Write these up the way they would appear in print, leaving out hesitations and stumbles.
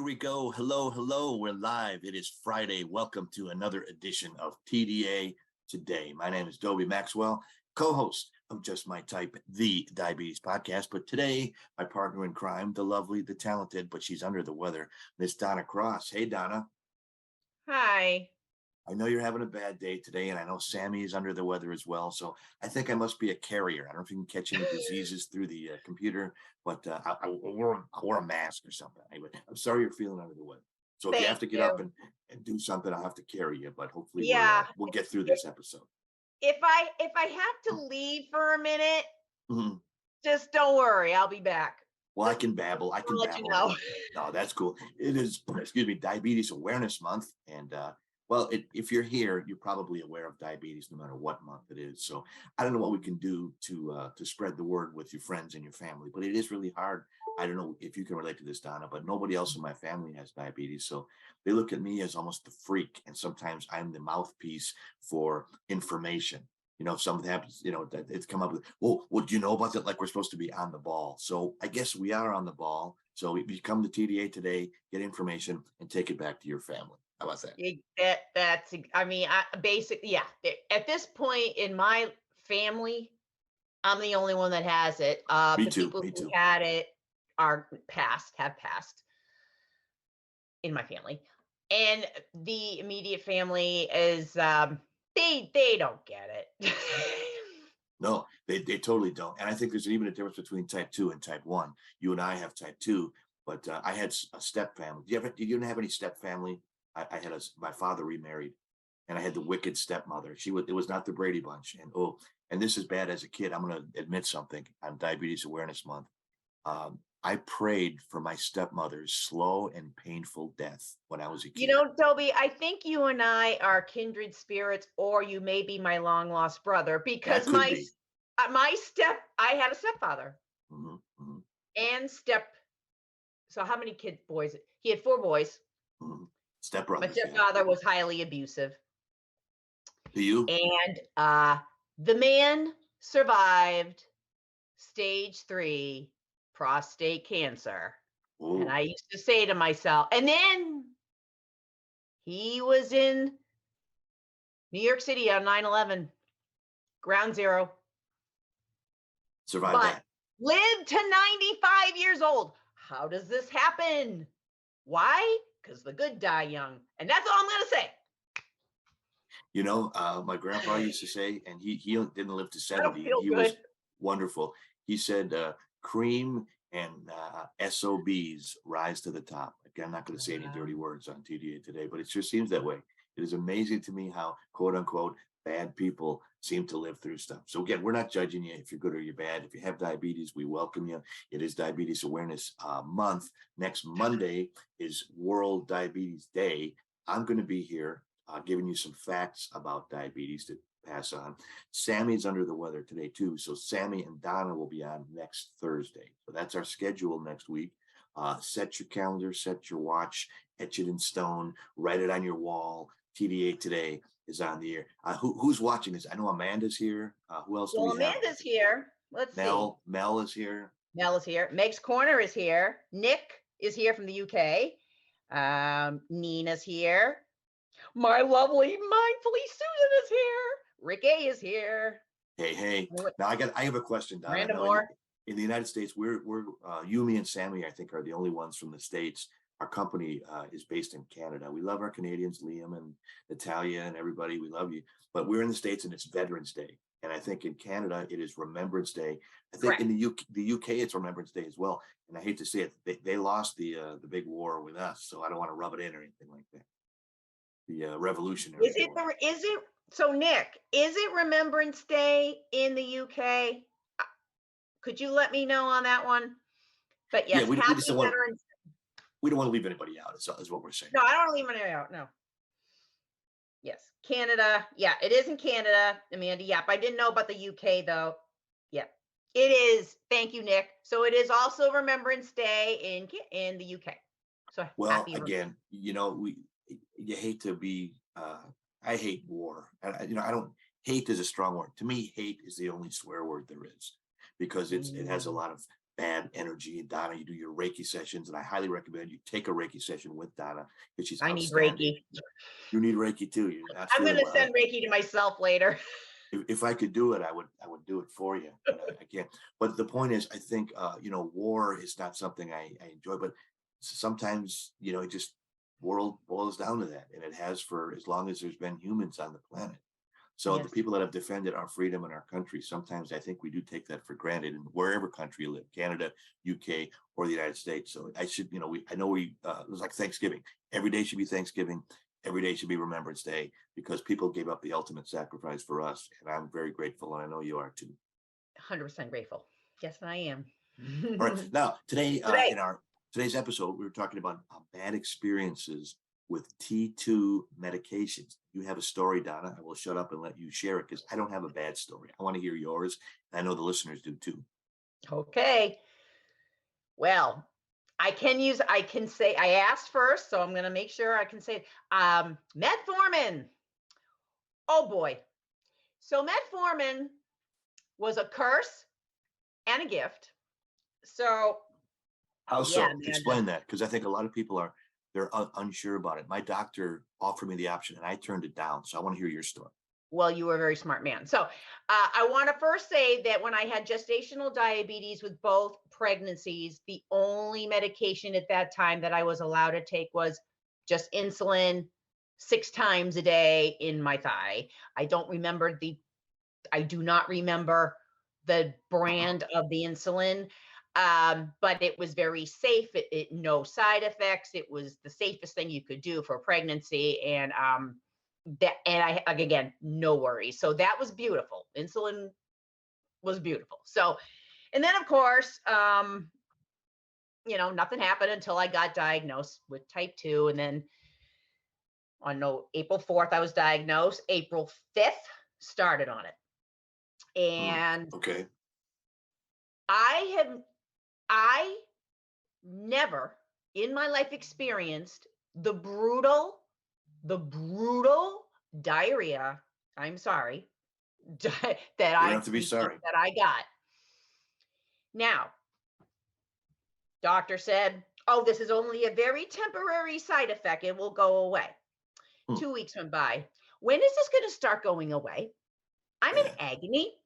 we go. Hello, hello. We're live. It is Friday. Welcome to another edition of TDA Today. My name is Dobie Maxwell, co-host of Just My Type, the Diabetes Podcast. But today, my partner in crime, the lovely, the talented, but she's under the weather, Miss Donna Cross. Hey, Donna. Hi. I know you're having a bad day today, and I know Sammy is under the weather as well. So I think I must be a carrier. I don't know if you can catch any diseases through the computer, but I wore a mask or something. Anyway, I'm sorry you're feeling under the weather. So if you have Thank to get you. up and do something, I'll have to carry you. But hopefully Yeah. we'll get through this episode. If I have to leave for a minute, Mhm. just don't worry. I'll be back. Well, I can babble. I can I'll let you babble. know. No, that's cool. It is, excuse me, Diabetes Awareness Month. And well, if you're here, you're probably aware of diabetes no matter what month it is. So I don't know what we can do to spread the word with your friends and your family, but it is really hard. I don't know if you can relate to this, Donna, but nobody else in my family has diabetes. So they look at me as almost the freak. And sometimes I'm the mouthpiece for information. You know, if something happens, you know, that it's come up with, well, do you know about that? Like we're supposed to be on the ball. So I guess we are on the ball. So if you come to TDA today, get information and take it back to your family. How about that? Basically, yeah. At this point in my family, I'm the only one that has it. Me The too. people Me who too. had it have passed in my family. And the immediate family is they don't get it. No, they totally don't. And I think there's even a difference between type 2 and type 1. You and I have type 2, but I had a step family. Did you have any step family? I had my father remarried, and I had the wicked stepmother. It was not the Brady Bunch. And this is bad as a kid. I'm going to admit something on Diabetes Awareness Month. I prayed for my stepmother's slow and painful death when I was a kid. You know, Toby, I think you and I are kindred spirits, or you may be my long lost brother, because I had a stepfather and So how many boys? He had 4 boys. Stepbrother. My stepfather was highly abusive. To you? And the man survived stage 3 prostate cancer. Ooh. And I used to say to myself, and then he was in New York City on 9/11, ground zero. Survived that. Lived to 95 years old. How does this happen? Why? Because the good die young. And that's all I'm going to say. You know, my grandpa used to say, and he didn't live to 70. He good. was wonderful. He said, cream and SOBs rise to the top. Again, I'm not going to say any dirty words on TDA today, but it sure seems that way. It is amazing to me how, quote unquote, bad people seem to live through stuff. So again, we're not judging you if you're good or you're bad. If you have diabetes, we welcome you. It is Diabetes Awareness Month. Next Monday is World Diabetes Day. I'm going to be here giving you some facts about diabetes to pass on. Sammy's under the weather today too. So Sammy and Donna will be on next Thursday. So that's our schedule next week. Set your calendar, set your watch, etch it in stone, write it on your wall. TDA Today is on the air. Who's watching this? I know Amanda's here. Who else do we have? Amanda's here. Let's see. Mel is here. Mel is here. Meg's Corner is here. Nick is here from the UK. Nina's here. My lovely Mindfully Susan is here. Rick A is here. Hey. Now I have a question, Donna. Random more. In the United States, we're you, me, and Sammy, I think, are the only ones from the States. Our company is based in Canada. We love our Canadians, Liam and Natalia and everybody. We love you. But we're in the States and it's Veterans Day. And I think in Canada, it is Remembrance Day. I think in the UK, it's Remembrance Day as well. And I hate to say it, they lost the big war with us. So I don't want to rub it in or anything like that. The Revolutionary War. So Nick, is it Remembrance Day in the UK? Could you let me know on that one? But yes, we happy just don't Veterans. We don't want to leave anybody out, is what we're saying. No, I don't want to leave anybody out. No. Yes, Canada. Yeah, it is in Canada, Amanda. Yep, I didn't know about the UK though. Yep, it is. Thank you, Nick. So it is also Remembrance Day in the UK. So well, again, you know, you hate to be. I hate war. I don't. Hate is a strong word. To me, hate is the only swear word there is, because it has a lot of bad energy. And Donna, you do your Reiki sessions, and I highly recommend you take a Reiki session with Donna because she's I need outstanding. Reiki. You need Reiki too. You're not I'm going feeling to well. send Reiki to myself later. If I could do it, I would do it for you, but I can't. But the point is, I think war is not something I enjoy, but sometimes it just world boils down to that, and it has for as long as there's been humans on the planet. So the Yes. people that have defended our freedom and our country, sometimes I think we do take that for granted in wherever country you live, Canada, UK, or the United States. So I should, I know it was like Thanksgiving. Every day should be Thanksgiving. Every day should be Remembrance Day because people gave up the ultimate sacrifice for us. And I'm very grateful. And I know you are too. 100% grateful. Yes, I am. All right. Now, today, Today. in today's episode, we were talking about bad experiences with T2 medications. You have a story, Donna. I will shut up and let you share it because I don't have a bad story. I want to hear yours. And I know the listeners do too. Okay. Well, I can say, I asked first, so I'm going to make sure I can say it. Metformin. Oh boy. So metformin was a curse and a gift. So How yeah, so? Explain that because I think a lot of people they're unsure about it. My doctor offered me the option and I turned it down. So I want to hear your story. Well, you were a very smart man. So I want to first say that when I had gestational diabetes with both pregnancies, the only medication at that time that I was allowed to take was just insulin 6 times a day in my thigh. I do not remember the brand of the insulin, but it was very safe. It no side effects. It was the safest thing you could do for pregnancy, and I again no worries. So that was beautiful. Insulin was beautiful. So, and then of course, nothing happened until I got diagnosed with type 2, and then on April 4th I was diagnosed. April 5th started on it. And okay. I never in my life experienced the brutal diarrhea. I'm sorry. That You don't have to be sorry. that I got. Now, doctor said, "Oh, this is only a very temporary side effect. It will go away." 2 weeks went by. When is this going to start going away? I'm in agony.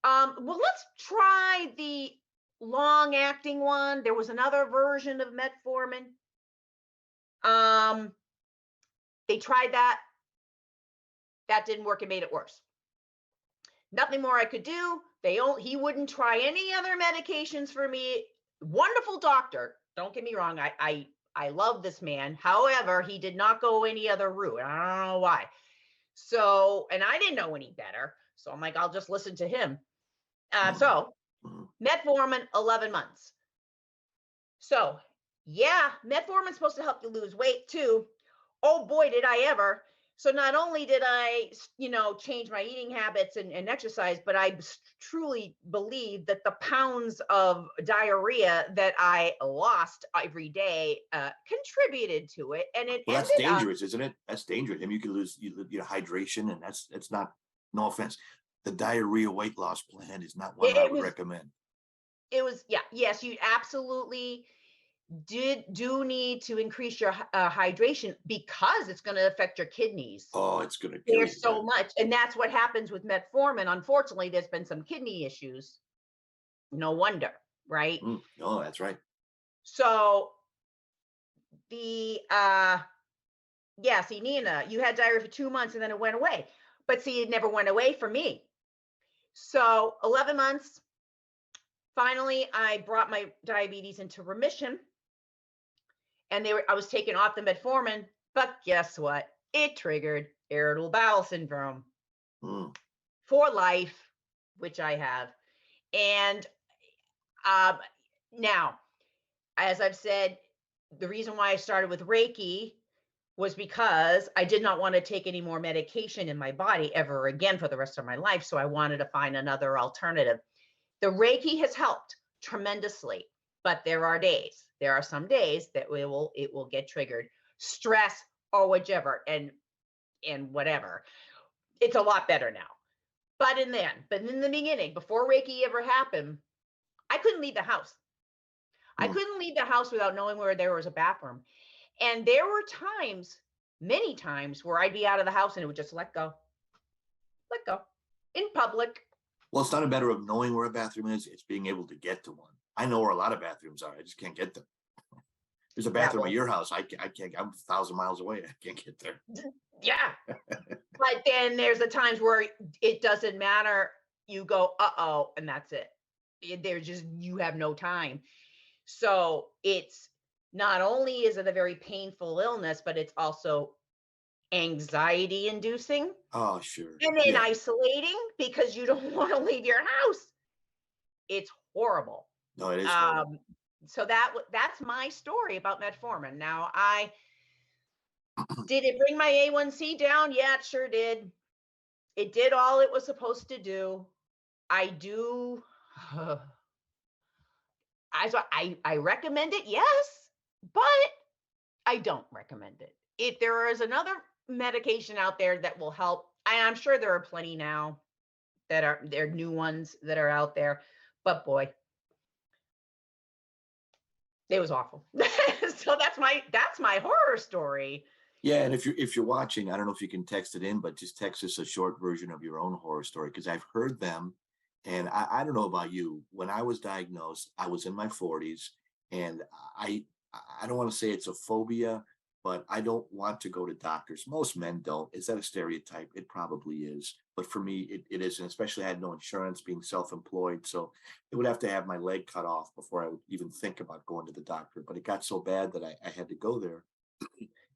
Well, let's try the long acting one. There was another version of metformin. They tried that. That didn't work. It made it worse. Nothing more I could do. He wouldn't try any other medications for me. Wonderful doctor. Don't get me wrong. I love this man. However, he did not go any other route. I don't know why. So, and I didn't know any better. So I'm like, I'll just listen to him. So metformin, 11 months. So yeah, metformin's supposed to help you lose weight too. Oh boy, did I ever. So not only did I, change my eating habits and exercise, but I truly believe that the pounds of diarrhea that I lost every day contributed to it. And it that's dangerous, isn't it? That's dangerous. I mean, you can lose hydration, and that's not, no offense. The diarrhea weight loss plan is not one I would recommend. It was, yeah, yes, you absolutely do need to increase your hydration because it's going to affect your kidneys. Oh, it's going to kill you. There's so much, and that's what happens with metformin. Unfortunately, there's been some kidney issues. No wonder, right? Oh, that's right. So the see, Nina, you had diarrhea for 2 months and then it went away. But see, it never went away for me. So 11 months. Finally, I brought my diabetes into remission. And I was taken off the metformin, but guess what? It triggered irritable bowel syndrome for life, which I have. And now, as I've said, the reason why I started with Reiki was because I did not want to take any more medication in my body ever again for the rest of my life. So I wanted to find another alternative. The Reiki has helped tremendously, but there are some days that it will get triggered, stress or whichever, and whatever. It's a lot better now. But in the beginning, before Reiki ever happened, I couldn't leave the house. I Hmm. couldn't leave the house without knowing where there was a bathroom. And there were times, many times, where I'd be out of the house and it would just let go in public. Well, it's not a matter of knowing where a bathroom is, it's being able to get to one. I know where a lot of bathrooms are. I just can't get them. There's a Yeah, bathroom at well, your house. I can't, I'm 1,000 miles away. I can't get there. yeah. But then there's the times where it doesn't matter. You go, uh-oh, and that's it. There's just, you have no time. So it's not only is it a very painful illness, but it's also anxiety inducing Oh, sure. and then Yeah. isolating because you don't want to leave your house. It's horrible. No, it is horrible. Um, so that's my story about metformin. Now, I did it bring my A1C down? Yeah, it sure did. It did all it was supposed to do. I do. I recommend it, yes, but I don't recommend it. If there is another medication out there that will help, I'm sure there are plenty now that are there are new ones that are out there, but boy, it was awful. So that's my horror story. Yeah, and if you're watching, I don't know if you can text it in, but just text us a short version of your own horror story because I've heard them, and I don't know about you. When I was diagnosed, I was in my 40s, and I I don't want to say it's a phobia, but I don't want to go to doctors. Most men don't. Is that a stereotype? It probably is, but for me, it isn't. Especially I had no insurance, being self-employed, so it would have to have my leg cut off before I would even think about going to the doctor. But it got so bad that I had to go there,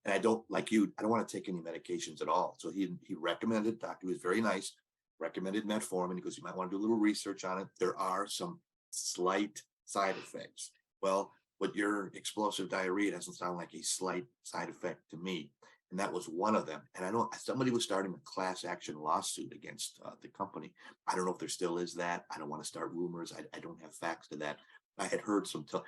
and I don't like you. I don't want to take any medications at all. So he recommended. Doctor was very nice. Recommended metformin. He goes, you might want to do a little research on it. There are some slight side effects. Well, with your explosive diarrhea, it doesn't sound like a slight side effect to me. And that was one of them. And I know somebody was starting a class action lawsuit against the company. I don't know if there still is that. I don't want to start rumors. I don't have facts to that. I had heard some. So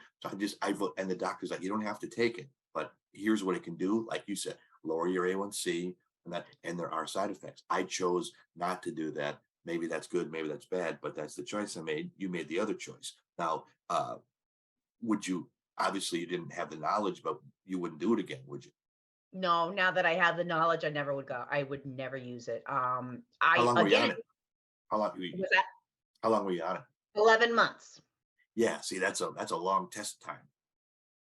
I vote, and the doctor's like, you don't have to take it, but here's what it can do. Like you said, lower your A1C, and there are side effects. I chose not to do that. Maybe that's good, maybe that's bad, but that's the choice I made. You made the other choice. Now, would you? Obviously, you didn't have the knowledge, but you wouldn't do it again, would you? No, now that I have the knowledge, I never would go. I would never use it. How I long were you on again it? How long? Were you, was that how long were you on it? 11 months. Yeah, see, that's a long test time.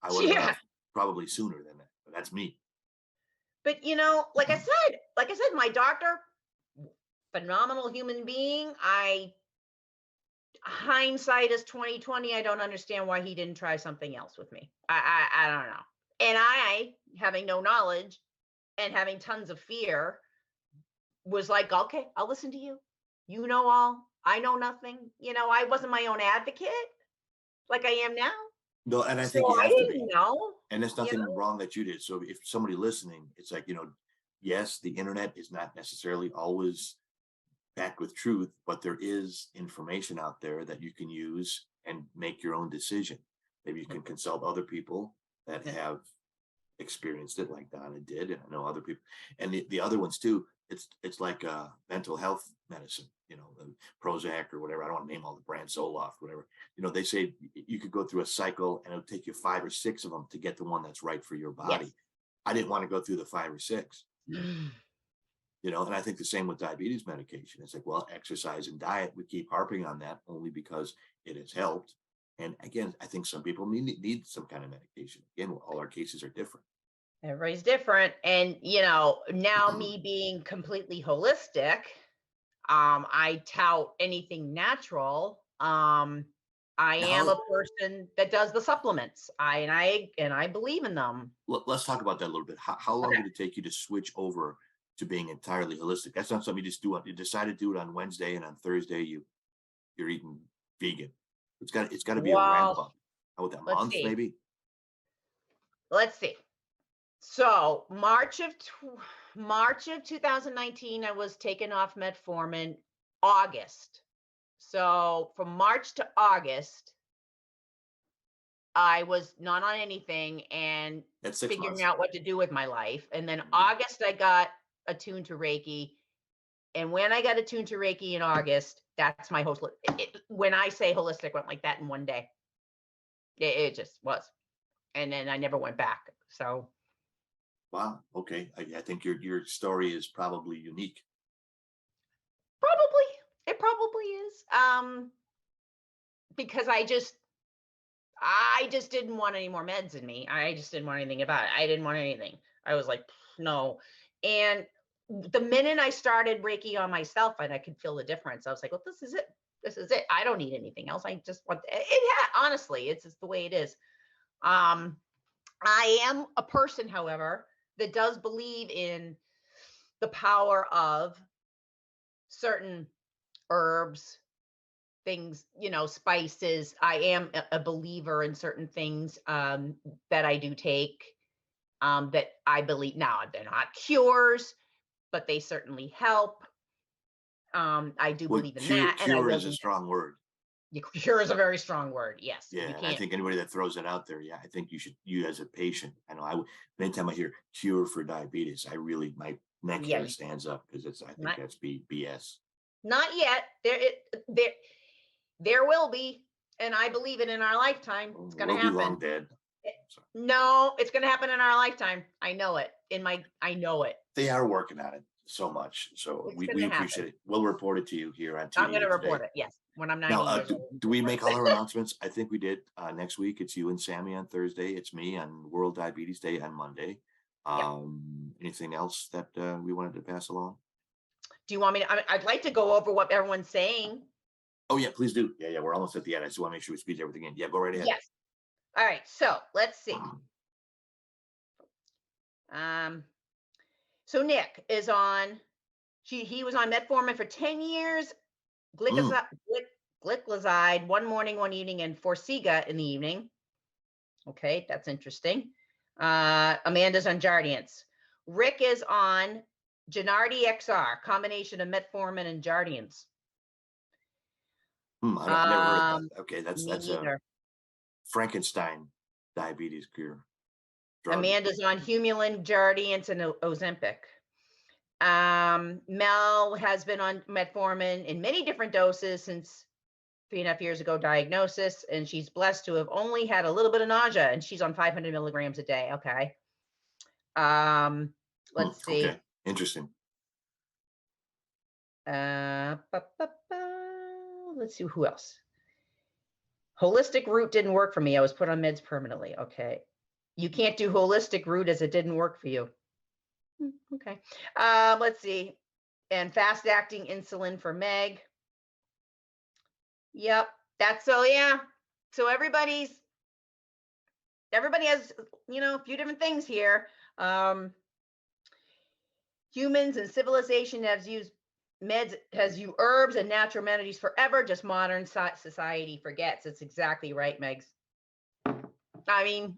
I would have been Yeah. off probably sooner than that, but that's me. But like I said, my doctor, phenomenal human being. I hindsight is 2020. I don't understand why he didn't try something else with me. I don't know. And I, having no knowledge and having tons of fear, was like, okay, I'll listen to you. You know all. I know nothing. I wasn't my own advocate like I am now. No, and I So think you I have to be. didn't know, And there's you nothing know. wrong that you did. So if somebody listening, it's like, yes, the internet is not necessarily always backed with truth, but there is information out there that you can use and make your own decision. Maybe you can consult other people that have experienced it like Donna did, and I know other people. And the other ones too, it's like mental health medicine, the Prozac or whatever. I don't want to name all the brands, Zoloft, whatever. They say you could go through a cycle and it'll take you 5 or 6 of them to get the one that's right for your body. Yes. I didn't want to go through the 5 or 6. And I think the same with diabetes medication. It's like, well, exercise and diet, we keep harping on that only because it has helped. And again, I think some people need some kind of medication. Again, all our cases are different. Everybody's different. And, now me being completely holistic, I tout anything natural. I am Now, a person that does the supplements. I believe in them. let's talk about that a little bit. How long Okay. did it take you to switch over to being entirely holistic? That's not something you just do. You decided to do it on Wednesday, and on Thursday you're eating vegan. It's got to be a ramp Well, up. How about that let's month see. maybe? Let's see. So March of 2019, I was taken off metformin. August. So from March to August, I was not on anything and That's 6 figuring months. out what to do with my life. And then Yeah. August, I got attuned to Reiki. And when I got attuned to Reiki in August, that's my host. When I say holistic, went like that in one day. It just was. And then I never went back. So. Wow. Okay. I think your story is probably unique. Probably. It probably is. Because I just didn't want any more meds in me. I just didn't want anything about it. I didn't want anything. I was like, no. And the minute I started Reiki on myself and I could feel the difference, I was like, well, this is it. This is it. I don't need anything else. I just want it. Honestly, it's just the way it is. I am a person, however, that does believe in the power of certain herbs, things, spices. I am a believer in certain things that I do take, that I believe. Now, they're not cures, but they certainly help. I do Well, believe in that. And I cure will is a do strong word. cure is a very strong word. Yes. Yeah, You and I can't. think anybody that throws it out there, yeah, I think you as a patient, I know anytime I hear cure for diabetes, my neck Yeah. hair stands up because I think that's BS. Not yet. There will be, and I believe it in our lifetime. It's going to happen. We'll be long dead. No, it's going to happen in our lifetime. I know it. I know it. They are working on it so much, so we appreciate it. We'll report it to you here on TDA. I'm going to report it. Yes, when I'm 90 years old. Do we make all our announcements? I think we did. Next week, it's you and Sammy on Thursday. It's me on World Diabetes Day on Monday. Anything else that we wanted to pass along? Do you want me to? I'd like to go over what everyone's saying. Oh yeah, please do. Yeah, we're almost at the end. I just want to make sure we squeeze everything in. Yeah, go right ahead. Yes. All right. So let's see. So Nick is on. He was on metformin for 10 years. Gliclazide one morning, one evening, and Forxiga in the evening. Okay, that's interesting. Amanda's on Jardiance. Rick is on Gennardi XR, combination of metformin and Jardiance. I've never heard that. Okay, that's a Frankenstein diabetes cure drug. Amanda's on Humulin, Jardiance, and Ozempic. Mel has been on metformin in many different doses since 3.5 years ago diagnosis, and she's blessed to have only had a little bit of nausea, and she's on 500 milligrams a day. Okay. Let's see. Okay. Interesting. Let's see who else. Holistic root didn't work for me. I was put on meds permanently. Okay. You can't do holistic root as it didn't work for you. Okay. Let's see. And fast acting insulin for Meg. Yep. That's so, yeah. So everybody has, a few different things here. Humans and civilization has used herbs and natural remedies forever. Just modern society forgets. It's exactly right, Megs. I mean,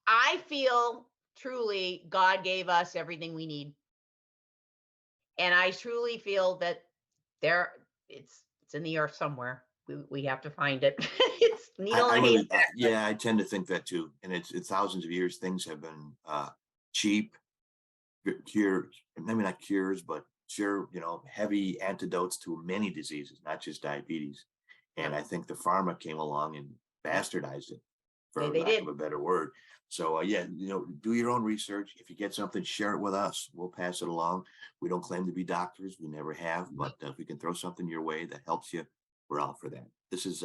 I feel truly God gave us everything we need. And I truly feel that it's in the earth somewhere. We have to find it. It's needle in a haystack. Yeah, I tend to think that too. And it's thousands of years. Things have been cheap cures, maybe not cures, but sure, heavy antidotes to many diseases, not just diabetes. And I think the pharma came along and bastardized it, for lack of a better word. So do your own research. If you get something, share it with us. We'll pass it along. We don't claim to be doctors. We never have. But if we can throw something your way that helps you, we're all for that. This is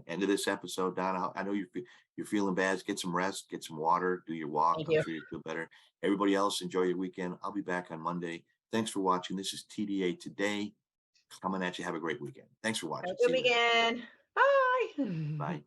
end of this episode. Donna, I know you're feeling bad. Get some rest, get some water, do your walk. I'm sure you feel better. Everybody else, enjoy your weekend. I'll be back on Monday. Thanks for watching. This is TDA Today. Coming at you. Have a great weekend. Thanks for watching. Have a good weekend. Bye. Bye.